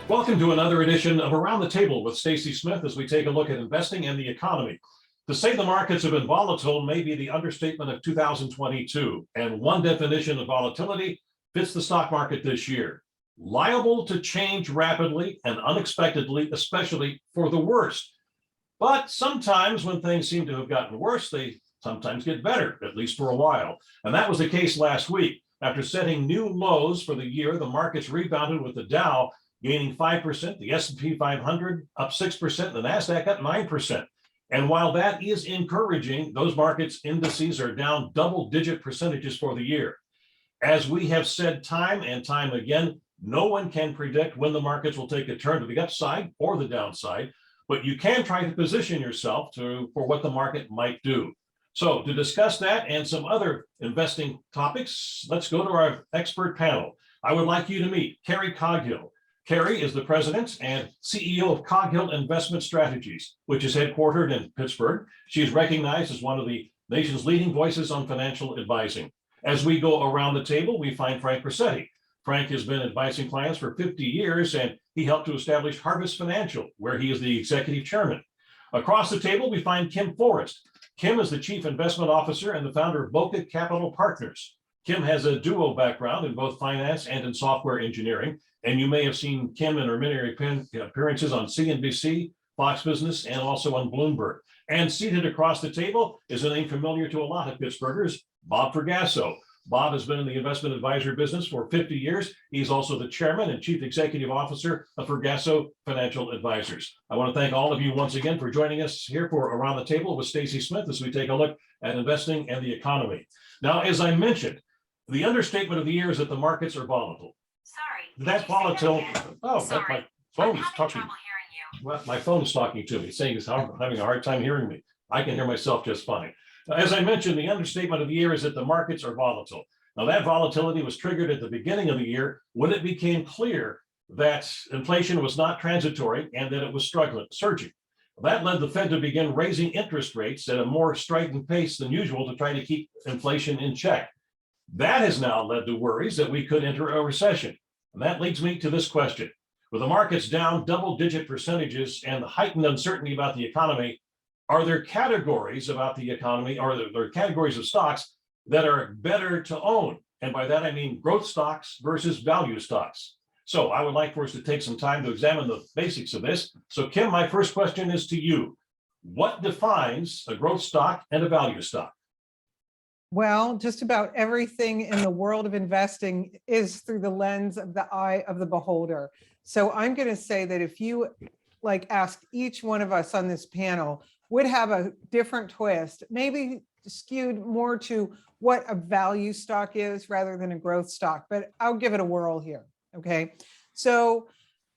Welcome to another edition of Around the Table with Stacy Smith as we take a look at investing and the economy. To say the markets have been volatile may be the understatement of 2022, and one definition of volatility fits the stock market this year. Liable to change rapidly and unexpectedly, especially for the worst. But sometimes when things seem to have gotten worse, they sometimes get better, at least for a while. And that was the case last week. After setting new lows for the year, the markets rebounded with the Dow gaining 5%, the S&P 500 up 6%, the NASDAQ up 9%. And while that is encouraging, those markets indices are down double-digit percentages for the year. As we have said time and time again, no one can predict when the markets will take a turn to the upside or the downside, but you can try to position yourself for what the market might do. So to discuss that and some other investing topics, let's go to our expert panel. I would like you to meet Carrie Coghill. Carrie is the president and CEO of Coghill Investment Strategies, which is headquartered in Pittsburgh. She is recognized as one of the nation's leading voices on financial advising. As we go around the table, we find Frank Rossetti. Frank has been advising clients for 50 years, and he helped to establish Harvest Financial, where he is the executive chairman. Across the table, we find Kim Forrest. Kim is the chief investment officer and the founder of Boca Capital Partners. Kim has a dual background in both finance and in software engineering, and you may have seen Kim in her many appearances on CNBC, Fox Business, and also on Bloomberg. And seated across the table is a name familiar to a lot of Pittsburghers, Bob Fergasso. Bob has been in the investment advisory business for 50 years. He's also the chairman and chief executive officer of Fergasso Financial Advisors. I want to thank all of you once again for joining us here for Around the Table with Stacy Smith as we take a look at investing and the economy. Now, as I mentioned, the understatement of the year is that the markets are volatile. Sorry. That's volatile. Oh, Sorry. my phone is talking. Trouble hearing you. Well, my phone is talking to me, saying it's having a hard time hearing me. I can hear myself just fine. As I mentioned, the understatement of the year is that the markets are volatile. Now, that volatility was triggered at the beginning of the year when it became clear that inflation was not transitory and that it was surging. That led the Fed to begin raising interest rates at a more strident pace than usual to try to keep inflation in check. That has now led to worries that we could enter a recession. And that leads me to this question. With the markets down double-digit percentages and heightened uncertainty about the economy, are there categories about the economy, or are there categories of stocks that are better to own? And by that, I mean growth stocks versus value stocks. So I would like for us to take some time to examine the basics of this. So Kim, my first question is to you. What defines a growth stock and a value stock? Well, just about everything in the world of investing is through the lens of the eye of the beholder. So I'm going to say that if you ask each one of us on this panel, would have a different twist, maybe skewed more to what a value stock is rather than a growth stock, but I'll give it a whirl here. Okay. So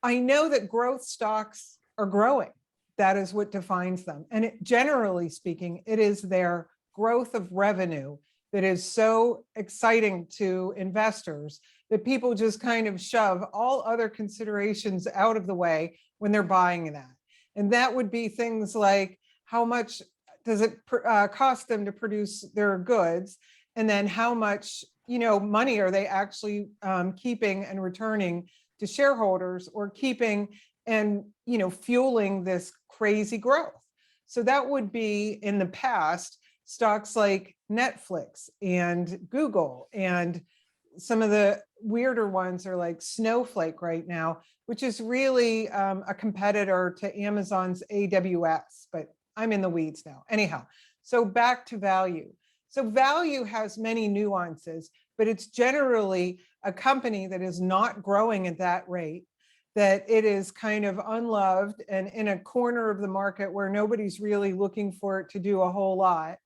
I know that growth stocks are growing. That is what defines them. And generally speaking, it is their growth of revenue that is so exciting to investors that people just kind of shove all other considerations out of the way when they're buying that. And that would be things like how much does it cost them to produce their goods, and then how much money are they actually keeping and returning to shareholders, or keeping and fueling this crazy growth. So that would be, in the past, stocks like Netflix and Google, and some of the weirder ones are like Snowflake right now, which is really a competitor to Amazon's AWS, but I'm in the weeds now. Anyhow, so back to value. So value has many nuances, but it's generally a company that is not growing at that rate, that it is kind of unloved and in a corner of the market where nobody's really looking for it to do a whole lot,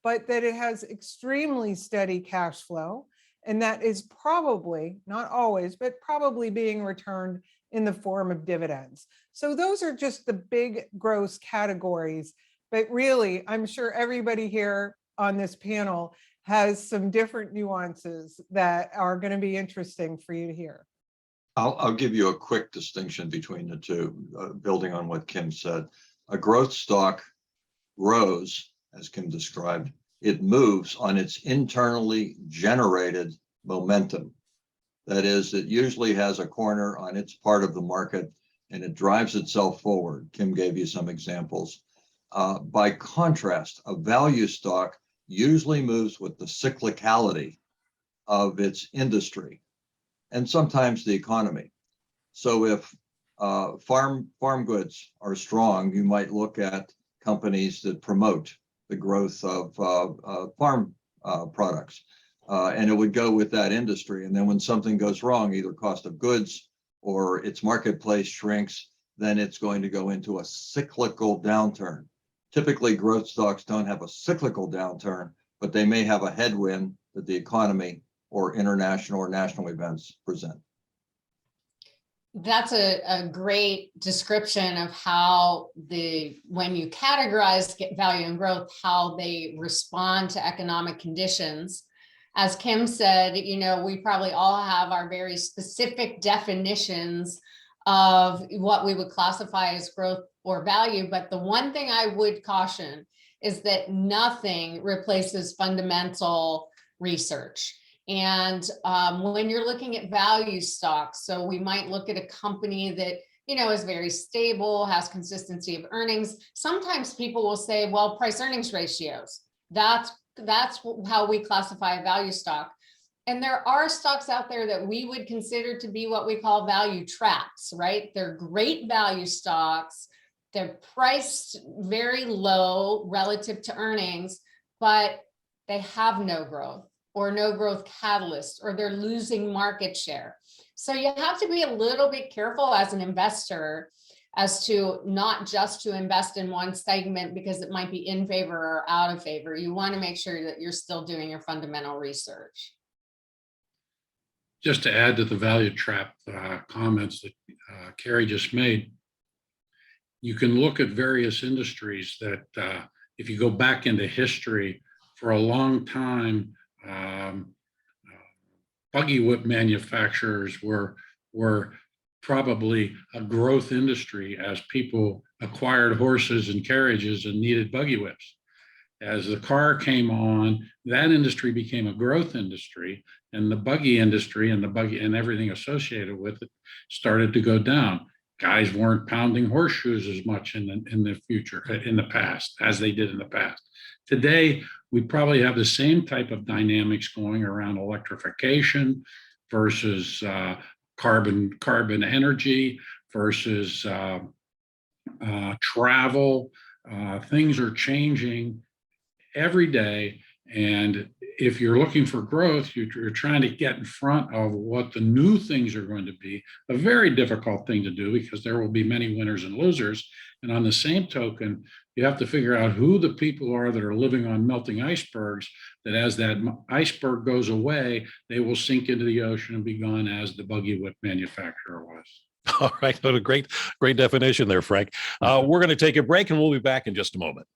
but that it has extremely steady cash flow. And that is probably, not always, but probably being returned in the form of dividends. So those are just the big gross categories. But really, I'm sure everybody here on this panel has some different nuances that are going to be interesting for you to hear. I'll give you a quick distinction between the two, building on what Kim said. A growth stock grows, as Kim described. It moves on its internally generated momentum. That is, it usually has a corner on its part of the market and it drives itself forward. Kim gave you some examples. By contrast, a value stock usually moves with the cyclicality of its industry and sometimes the economy. So if farm goods are strong, you might look at companies that promote the growth of farm products, and it would go with that industry. And then when something goes wrong, either cost of goods or its marketplace shrinks, then it's going to go into a cyclical downturn. Typically, growth stocks don't have a cyclical downturn, but they may have a headwind that the economy or international or national events present. That's a great description of how when you categorize value and growth, how they respond to economic conditions. As Kim said, we probably all have our very specific definitions of what we would classify as growth or value. But the one thing I would caution is that nothing replaces fundamental research. And when you're looking at value stocks, so we might look at a company that, is very stable, has consistency of earnings. Sometimes people will say, well, price earnings ratios, that's how we classify a value stock. And there are stocks out there that we would consider to be what we call value traps, right? They're great value stocks. They're priced very low relative to earnings, but they have no growth or no growth catalyst, or they're losing market share. So you have to be a little bit careful as an investor as to not just to invest in one segment because it might be in favor or out of favor. You want to make sure that you're still doing your fundamental research. Just to add to the value trap comments that Carrie just made, you can look at various industries that if you go back into history, for a long time, buggy whip manufacturers were probably a growth industry as people acquired horses and carriages and needed buggy whips. As the car came on, that industry became a growth industry, and the buggy industry and everything associated with it started to go down. Guys weren't pounding horseshoes as much in the past as they did in the past. Today, we probably have the same type of dynamics going around electrification versus carbon energy versus travel. Things are changing every day. And if you're looking for growth, you're trying to get in front of what the new things are going to be. A very difficult thing to do because there will be many winners and losers. And on the same token, you have to figure out who the people are that are living on melting icebergs, that as that iceberg goes away, they will sink into the ocean and be gone as the buggy whip manufacturer was. All right. What a great definition there, Frank. We're going to take a break and we'll be back in just a moment.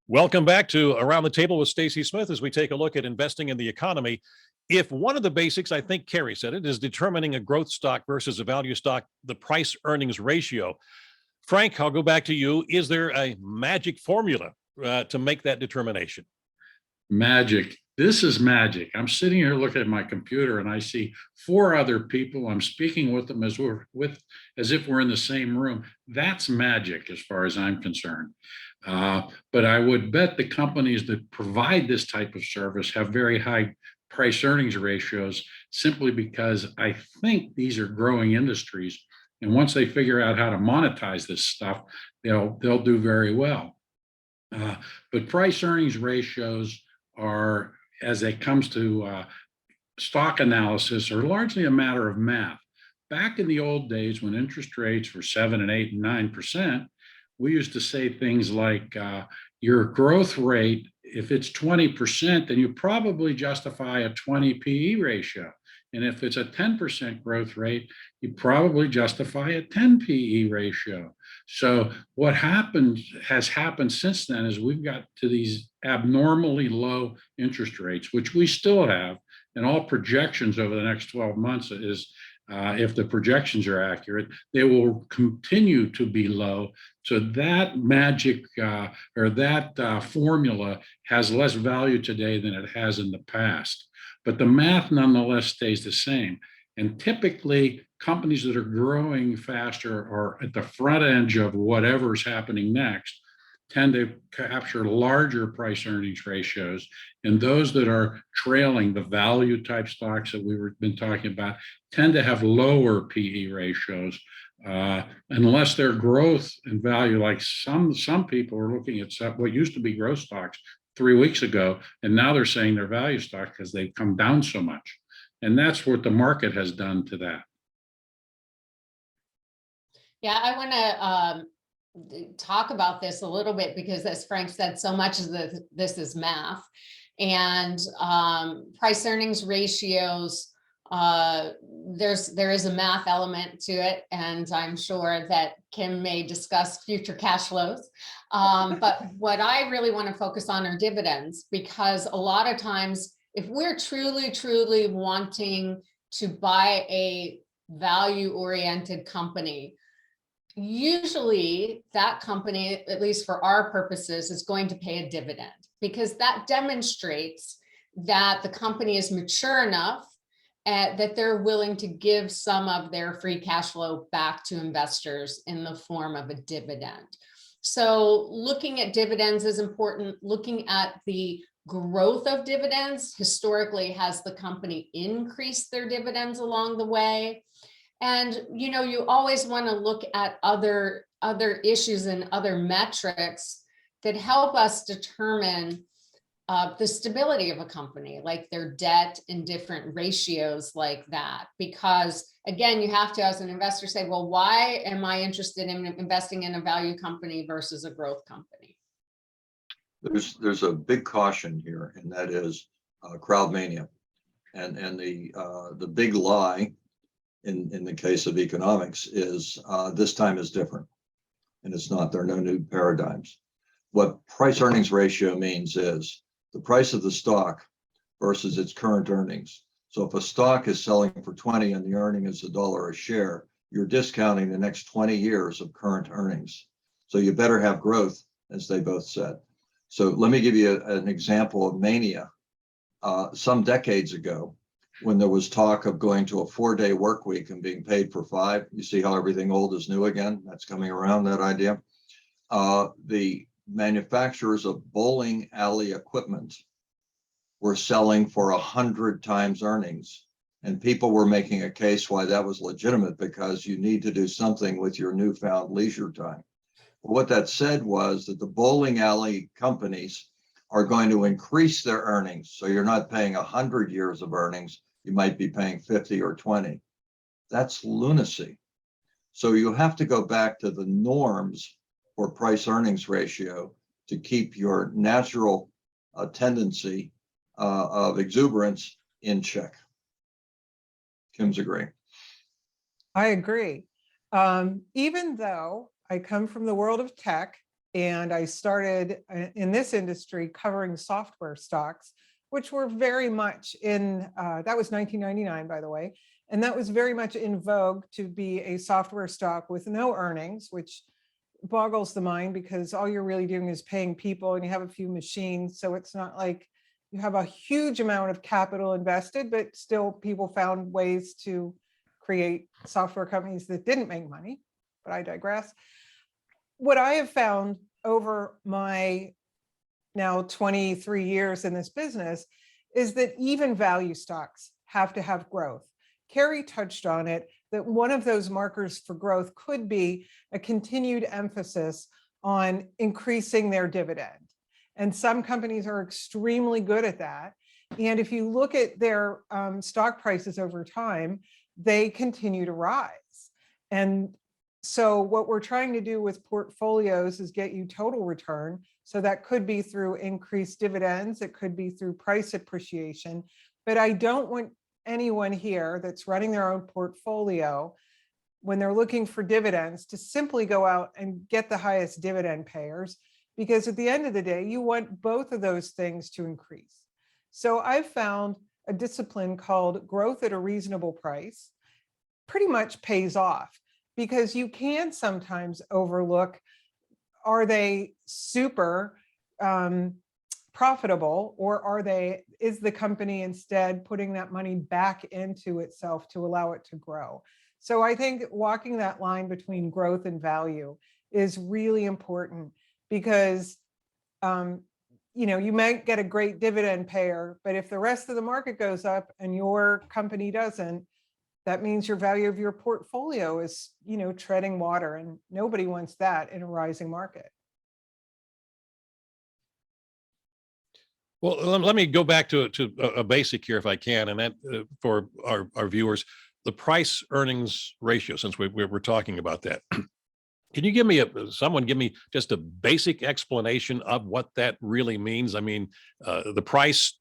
Welcome back to Around the Table with Stacy Smith as we take a look at investing in the economy. If one of the basics, I think Carrie said it, is determining a growth stock versus a value stock, the price earnings ratio. Frank, I'll go back to you. Is there a magic formula to make that determination? Magic. This is magic. I'm sitting here looking at my computer and I see 4 other people. I'm speaking with them as if we're in the same room. That's magic as far as I'm concerned. But I would bet the companies that provide this type of service have very high price earnings ratios simply because I think these are growing industries. And once they figure out how to monetize this stuff, they'll do very well. But price earnings ratios are, as it comes to stock analysis, are largely a matter of math. Back in the old days when interest rates were 7 and 8 and 9%, we used to say things like your growth rate, if it's 20%, then you probably justify a 20 PE ratio. And if it's a 10% growth rate, you probably justify a 10 PE ratio. So what has happened since then is we've got to these abnormally low interest rates, which we still have, and all projections over the next 12 months is if the projections are accurate, they will continue to be low. So that magic or that formula has less value today than it has in the past. But the math nonetheless stays the same. And typically, companies that are growing faster or at the front edge of whatever's happening next tend to capture larger price earnings ratios. And those that are trailing, the value type stocks that we've been talking about, tend to have lower PE ratios, unless their growth and value, like some people are looking at what used to be growth stocks 3 weeks ago, and now they're saying they're value stock because they've come down so much. And that's what the market has done to that. Yeah, I want to talk about this a little bit because, as Frank said, so much of this is math, and price earnings ratios. There is a math element to it, and I'm sure that Kim may discuss future cash flows. But what I really want to focus on are dividends, because a lot of times, if we're truly wanting to buy a value-oriented company, usually that company, at least for our purposes, is going to pay a dividend, because that demonstrates that the company is mature enough that they're willing to give some of their free cash flow back to investors in the form of a dividend. So looking at dividends is important. Looking at the growth of dividends, historically, has the company increased their dividends along the way? And, you know, you always want to look at other issues and other metrics that help us determine the stability of a company, like their debt and different ratios like that. Because again, you have to, as an investor, say, well, why am I interested in investing in a value company versus a growth company? There's a big caution here, and that is crowd mania. And the big lie in the case of economics is this time is different. And it's not. There are no new paradigms. What price earnings ratio means is the price of the stock versus its current earnings. So if a stock is selling for 20 and the earning is $1 a share, you're discounting the next 20 years of current earnings. So you better have growth, as they both said. So let me give you an example of mania. Some decades ago, when there was talk of going to a 4-day work week and being paid for 5, you see how everything old is new again? That's coming around, that idea. The manufacturers of bowling alley equipment were selling for 100 times earnings. And people were making a case why that was legitimate, because you need to do something with your newfound leisure time. Well, what that said was that the bowling alley companies are going to increase their earnings. So you're not paying 100 years of earnings, you might be paying 50 or 20. That's lunacy. So you have to go back to the norms for price earnings ratio to keep your natural tendency of exuberance in check. Kim's agree. I agree. Even though I come from the world of tech and I started in this industry covering software stocks, which were very much in, that was 1999, by the way, and that was very much in vogue to be a software stock with no earnings, which boggles the mind because all you're really doing is paying people and you have a few machines. So it's not like you have a huge amount of capital invested, but still people found ways to create software companies that didn't make money, but I digress. What I have found over my now 23 years in this business is that even value stocks have to have growth. Carrie touched on it, that one of those markers for growth could be a continued emphasis on increasing their dividend. And some companies are extremely good at that. And if you look at their stock prices over time, they continue to rise. And so what we're trying to do with portfolios is get you total return. So that could be through increased dividends, it could be through price appreciation, but I don't want anyone here that's running their own portfolio, when they're looking for dividends, to simply go out and get the highest dividend payers, because at the end of the day, you want both of those things to increase. So I've found a discipline called growth at a reasonable price. pretty much pays off, because you can sometimes overlook, are they super profitable, or is the company instead putting that money back into itself to allow it to grow? So I think walking that line between growth and value is really important, because you might get a great dividend payer, but if the rest of the market goes up and your company doesn't, that means your value of your portfolio is, treading water, and nobody wants that in a rising market. Well, let me go back to a basic here if I can, and that for our viewers, the price earnings ratio, since we're talking about that. Can you give me someone give me just a basic explanation of what that really means? I mean, the price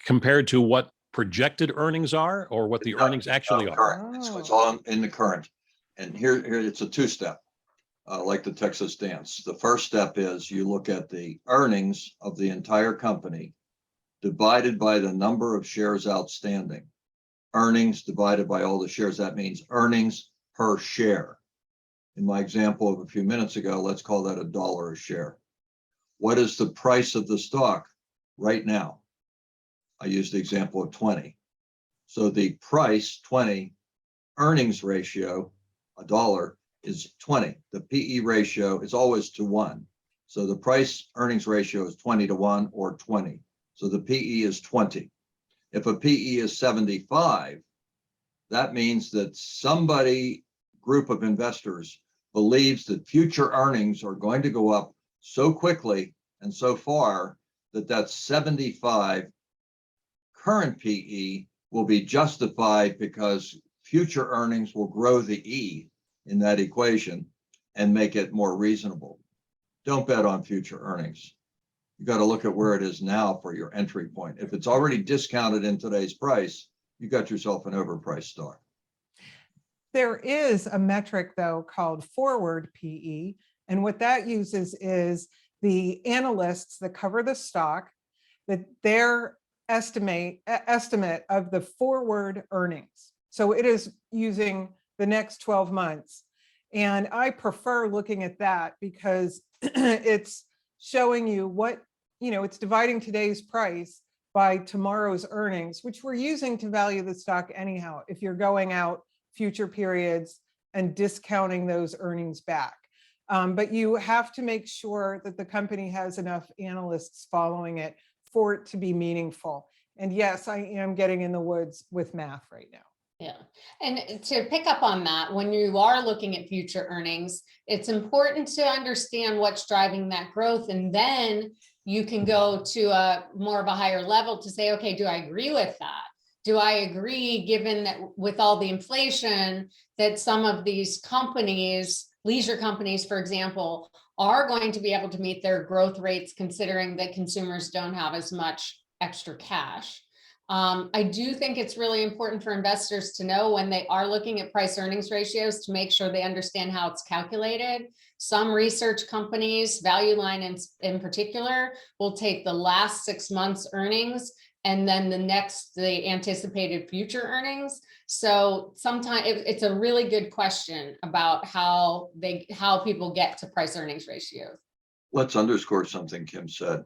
compared to what projected earnings are, or what the earnings actually are? Current. So it's all in the current. And here it's a two-step, like the Texas dance. The first step is you look at the earnings of the entire company divided by the number of shares outstanding. Earnings divided by all the shares. That means earnings per share. In my example of a few minutes ago, let's call that $1 a share. What is the price of the stock right now? I used the example of 20. So the price 20, earnings ratio, $1 is 20. The PE ratio is always to 1. So the price earnings ratio is 20 to 1 or 20. So the PE is 20. If a PE is 75, that means that group of investors believes that future earnings are going to go up so quickly and so far that 75 current PE will be justified, because future earnings will grow the E in that equation and make it more reasonable. Don't bet on future earnings. You got to look at where it is now for your entry point. If it's already discounted in today's price, you got yourself an overpriced stock. There is a metric, though, called forward PE. And what that uses is the analysts that cover the stock, that their estimate of the forward earnings. So it is using the next 12 months. And I prefer looking at that, because it's showing you what, it's dividing today's price by tomorrow's earnings, which we're using to value the stock anyhow, if you're going out future periods and discounting those earnings back. But you have to make sure that the company has enough analysts following it for it to be meaningful. And yes, I am getting in the woods with math right now. Yeah. And to pick up on that, when you are looking at future earnings, it's important to understand what's driving that growth. And then you can go to a more of a higher level to say, okay, do I agree with that? Do I agree, given that with all the inflation, that some of these companies, leisure companies, for example, are going to be able to meet their growth rates, considering that consumers don't have as much extra cash? I do think it's really important for investors to know, when they are looking at price earnings ratios, to make sure they understand how it's calculated. Some research companies, Value Line in particular, will take the last 6 months earnings and then the anticipated future earnings. So sometimes it's a really good question about how people get to price earnings ratios. Let's underscore something Kim said.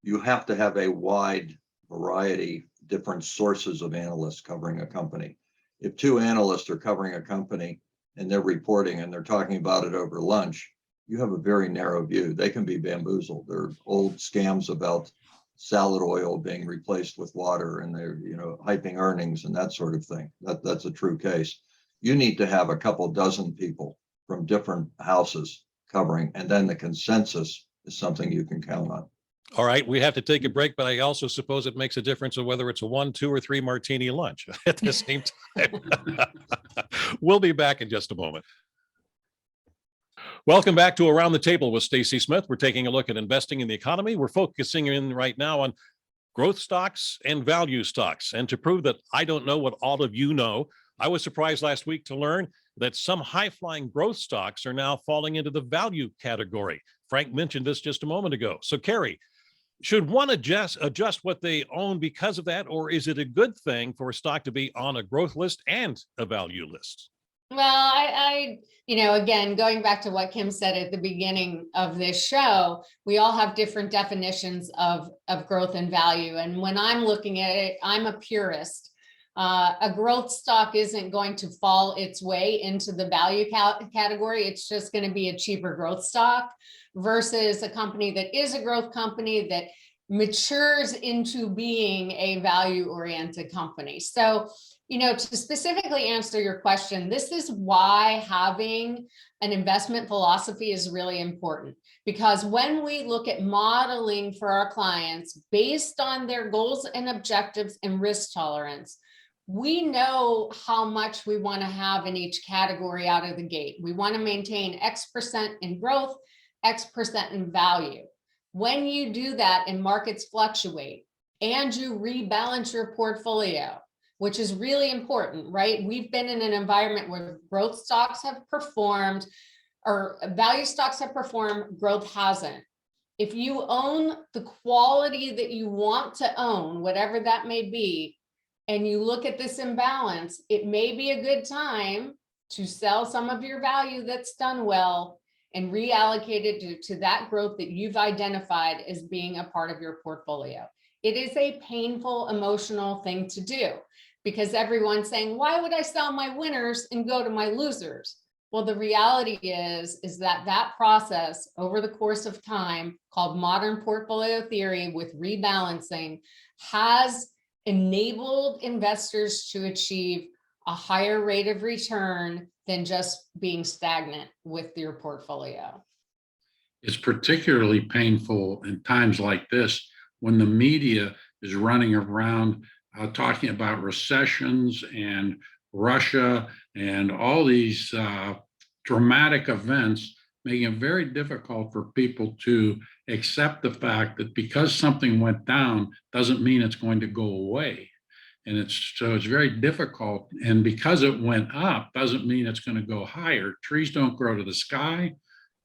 You have to have a wide variety, different sources of analysts covering a company. If 2 analysts are covering a company and they're reporting and they're talking about it over lunch, you have a very narrow view. They can be bamboozled. There are old scams about salad oil being replaced with water, and they're hyping earnings and that sort of thing. That's a true case. You need to have a couple dozen people from different houses covering, and then the consensus is something you can count on. All right, we have to take a break, but I also suppose it makes a difference of whether it's a 1, 2, or 3 martini lunch at the same time. We'll be back in just a moment. Welcome back to Around the Table with Stacy Smith. We're taking a look at investing in the economy. We're focusing in right now on growth stocks and value stocks. And to prove that I don't know what all of you know, I was surprised last week to learn that some high-flying growth stocks are now falling into the value category. Frank mentioned this just a moment ago. So, Carrie, Should one adjust what they own because of that, or is it a good thing for a stock to be on a growth list and a value list? Well, again, going back to what Kim said at the beginning of this show, we all have different definitions of growth and value. And when I'm looking at it, I'm a purist. A growth stock isn't going to fall its way into the value category. It's just going to be a cheaper growth stock versus a company that is a growth company that matures into being a value-oriented company. So, to specifically answer your question, this is why having an investment philosophy is really important. Because when we look at modeling for our clients based on their goals and objectives and risk tolerance, we know how much we want to have in each category out of the gate. We want to maintain X% in growth, X% in value. When you do that and markets fluctuate and you rebalance your portfolio, which is really important, right? We've been in an environment where growth stocks have performed or value stocks have performed, growth hasn't. If you own the quality that you want to own, whatever that may be, and you look at this imbalance, it may be a good time to sell some of your value that's done well and reallocate it to that growth that you've identified as being a part of your portfolio. It is a painful, emotional thing to do because everyone's saying, why would I sell my winners and go to my losers? Well, the reality is that process over the course of time, called modern portfolio theory with rebalancing, has enabled investors to achieve a higher rate of return than just being stagnant with your portfolio. It's particularly painful in times like this when the media is running around talking about recessions and Russia and all these dramatic events, making it very difficult for people to accept the fact that because something went down doesn't mean it's going to go away. And it's very difficult. And because it went up doesn't mean it's going to go higher. Trees don't grow to the sky.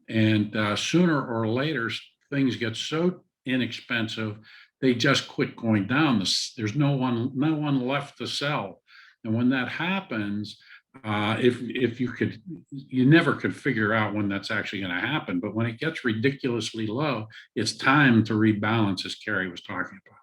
And sooner or later, things get so inexpensive, they just quit going down. There's no one left to sell. And when that happens, if you never could figure out when that's actually going to happen. But when it gets ridiculously low, it's time to rebalance, as Carrie was talking about.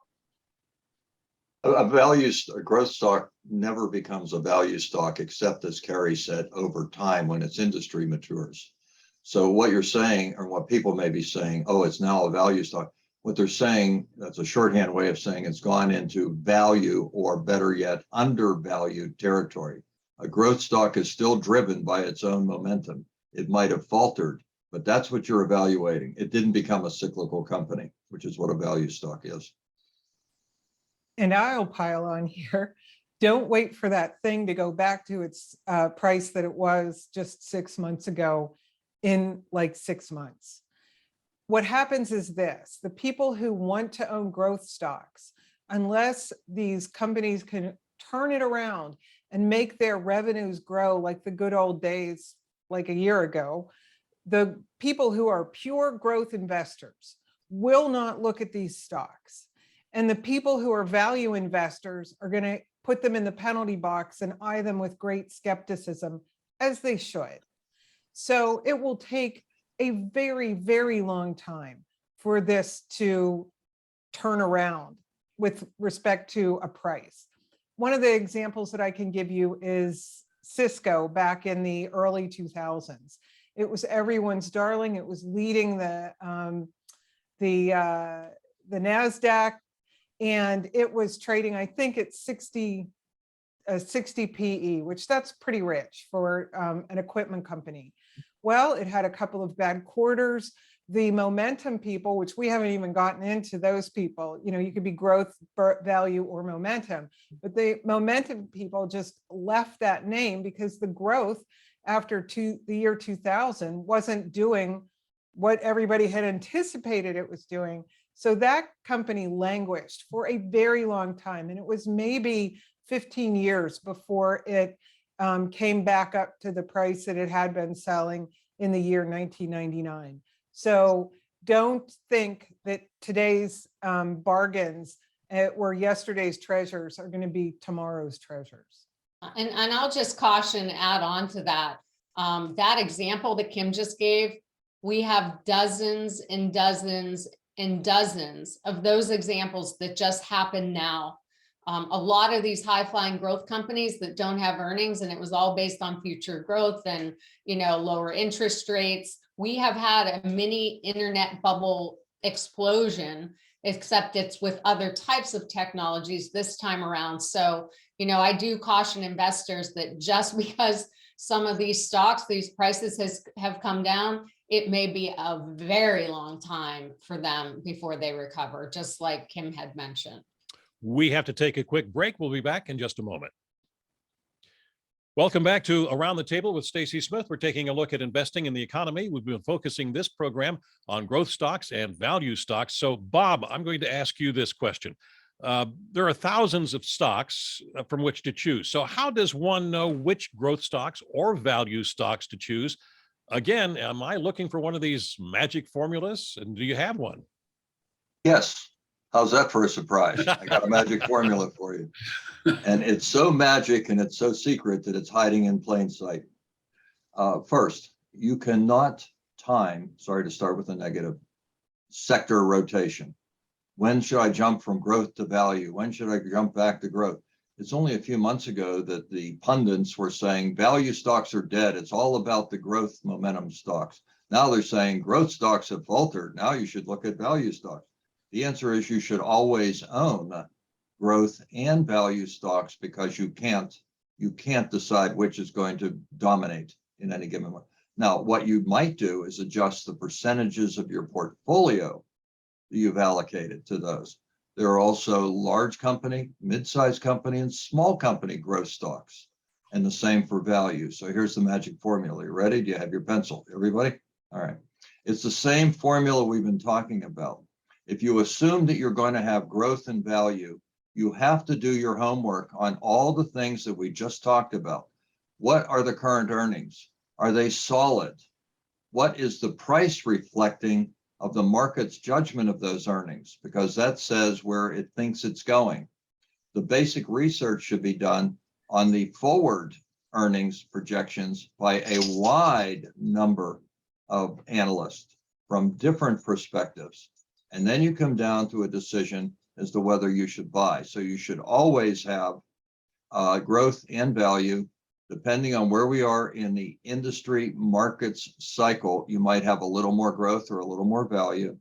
A growth stock never becomes a value stock, except, as Carrie said, over time when its industry matures. So what you're saying, or what people may be saying, oh, it's now a value stock. What they're saying, that's a shorthand way of saying it's gone into value, or better yet, undervalued territory. A growth stock is still driven by its own momentum. It might have faltered, but that's what you're evaluating. It didn't become a cyclical company, which is what a value stock is. And I'll pile on here. Don't wait for that thing to go back to its price that it was just 6 months ago in like 6 months. What happens is this: the people who want to own growth stocks, unless these companies can turn it around and make their revenues grow like the good old days, like a year ago, the people who are pure growth investors will not look at these stocks. And the people who are value investors are going to put them in the penalty box and eye them with great skepticism, as they should. So it will take a very, very long time for this to turn around with respect to a price. One of the examples that I can give you is Cisco back in the early 2000s. It was everyone's darling. It was leading the NASDAQ. And it was trading, I think it's 60 PE, which that's pretty rich for an equipment company. Well, it had a couple of bad quarters. The momentum people, which we haven't even gotten into those people, you could be growth, value, or momentum, but the momentum people just left that name because the growth after the year 2000 wasn't doing what everybody had anticipated it was doing. So that company languished for a very long time. And it was maybe 15 years before it came back up to the price that it had been selling in the year 1999. So don't think that today's bargains or yesterday's treasures are going to be tomorrow's treasures. And I'll just caution, add on to that. That example that Kim just gave, we have dozens and dozens and dozens of those examples that just happen now. A lot of these high-flying growth companies that don't have earnings, and it was all based on future growth and, you know, lower interest rates. We have had a mini internet bubble explosion, except it's with other types of technologies this time around. So, you know, I do caution investors that just because some of these stocks, these prices have come down, it may be a very long time for them before they recover, just like Kim had mentioned. We have to take a quick break. We'll be back in just a moment. Welcome back to Around the Table with Stacy Smith. We're taking a look at investing in the economy. We've been focusing this program on growth stocks and value stocks. So, Bob, I'm going to ask you this question. There are thousands of stocks from which to choose. So how does one know which growth stocks or value stocks to choose? Again, am I looking for one of these magic formulas? And do you have one? Yes. How's that for a surprise? I got a magic formula for you. And it's so magic and it's so secret that it's hiding in plain sight. First, you cannot time, sorry to start with a negative, sector rotation. When should I jump from growth to value? When should I jump back to growth? It's only a few months ago that the pundits were saying value stocks are dead. It's all about the growth momentum stocks. Now they're saying growth stocks have faltered. Now you should look at value stocks. The answer is you should always own growth and value stocks because you can't decide which is going to dominate in any given one. Now, what you might do is adjust the percentages of your portfolio that you've allocated to those. There are also large company, mid-sized company, and small company growth stocks, and the same for value. So here's the magic formula. You ready? Do you have your pencil, everybody? All right. It's the same formula we've been talking about. If you assume that you're going to have growth and value, you have to do your homework on all the things that we just talked about. What are the current earnings? Are they solid? What is the price reflecting of the market's judgment of those earnings? Because that says where it thinks it's going. The basic research should be done on the forward earnings projections by a wide number of analysts from different perspectives. And then you come down to a decision as to whether you should buy. So you should always have growth and value. Depending on where we are in the industry markets cycle, you might have a little more growth or a little more value,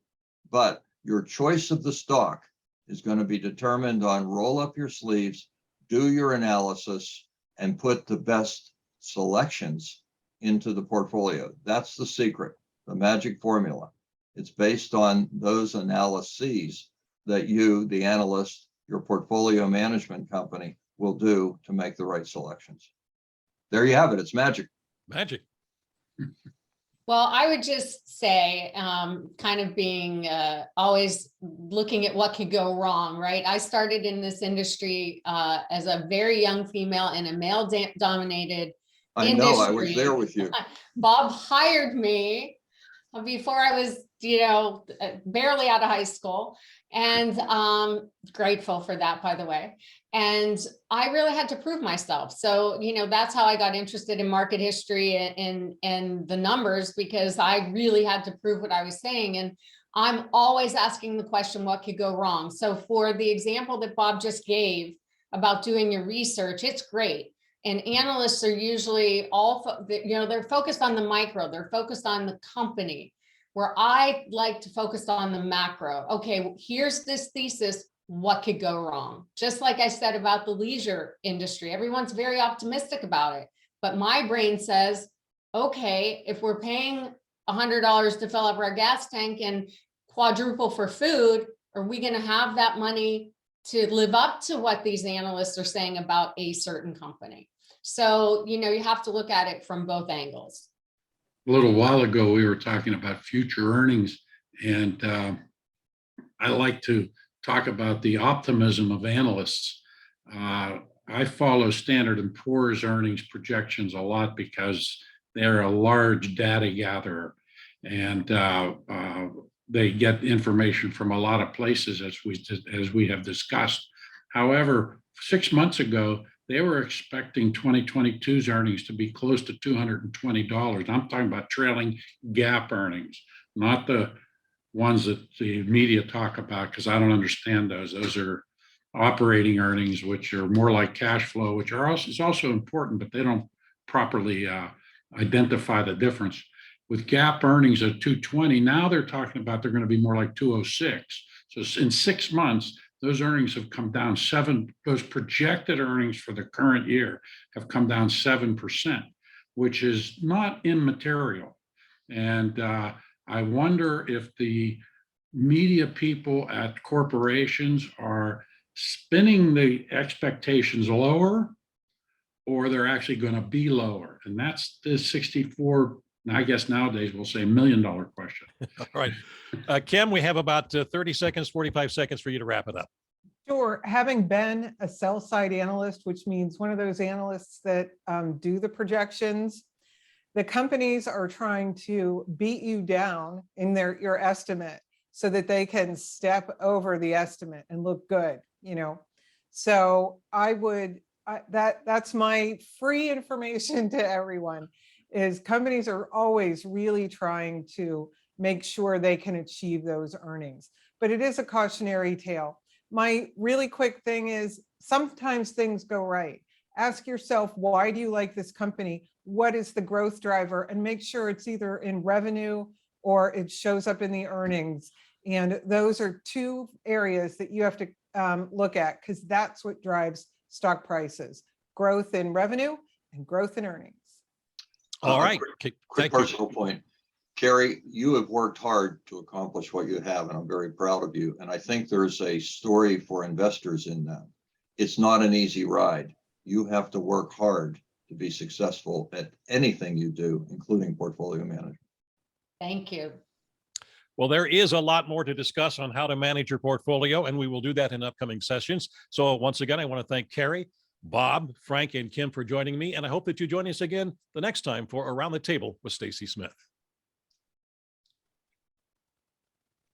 but your choice of the stock is going to be determined on roll up your sleeves, do your analysis, and put the best selections into the portfolio. That's the secret, the magic formula. It's based on those analyses that you, the analyst, your portfolio management company, will do to make the right selections. There you have it. It's magic. Magic. Well, I would just say, kind of being always looking at what could go wrong, right? I started in this industry as a very young female in a male-dominated I know, I was there with you. Bob hired me before I was, barely out of high school, and grateful for that, by the way. And I really had to prove myself. So, that's how I got interested in market history and the numbers, because I really had to prove what I was saying. And I'm always asking the question, what could go wrong? So for the example that Bob just gave about doing your research, it's great. And analysts are usually they're focused on the micro, they're focused on the company, where I like to focus on the macro. Okay, here's this thesis, what could go wrong? Just like I said about the leisure industry, everyone's very optimistic about it. But my brain says, okay, if we're paying $100 to fill up our gas tank and quadruple for food, are we going to have that money to live up to what these analysts are saying about a certain company? So, you have to look at it from both angles. A little while ago, we were talking about future earnings, and I like to talk about the optimism of analysts. I follow Standard & Poor's earnings projections a lot because they're a large data gatherer. And they get information from a lot of places, as we have discussed. However, 6 months ago, they were expecting 2022's earnings to be close to $220. I'm talking about trailing GAAP earnings, not the ones that the media talk about, because I don't understand those. Those are operating earnings, which are more like cash flow, which are also, is also important, but they don't properly identify the difference. With GAAP earnings at 220, now they're talking about they're going to be more like 206. So in 6 months, those earnings have come down those projected earnings for the current year have come down 7%, which is not immaterial. And I wonder if the media people at corporations are spinning the expectations lower, or they're actually going to be lower. And that's the 64, I guess nowadays we'll say $1 million question. All right. Kim, we have about 30 seconds, 45 seconds for you to wrap it up. Sure. Having been a sell side analyst, which means one of those analysts that do the projections, the companies are trying to beat you down in your estimate so that they can step over the estimate and look good, you know. So that's my free information to everyone, is companies are always really trying to make sure they can achieve those earnings. But it is a cautionary tale. My really quick thing is sometimes things go right. Ask yourself, why do you like this company? What is the growth driver? And make sure it's either in revenue or it shows up in the earnings. And those are two areas that you have to look at, because that's what drives stock prices: growth in revenue and growth in earnings. All right. Quick personal point. Carrie, you have worked hard to accomplish what you have, and I'm very proud of you. And I think there's a story for investors in that. It's not an easy ride. You have to work hard to be successful at anything you do, including portfolio management. Thank you. Well, there is a lot more to discuss on how to manage your portfolio, and we will do that in upcoming sessions. So once again, I want to thank Carrie, Bob, Frank, and Kim for joining me. And I hope that you join us again the next time for Around the Table with Stacy Smith.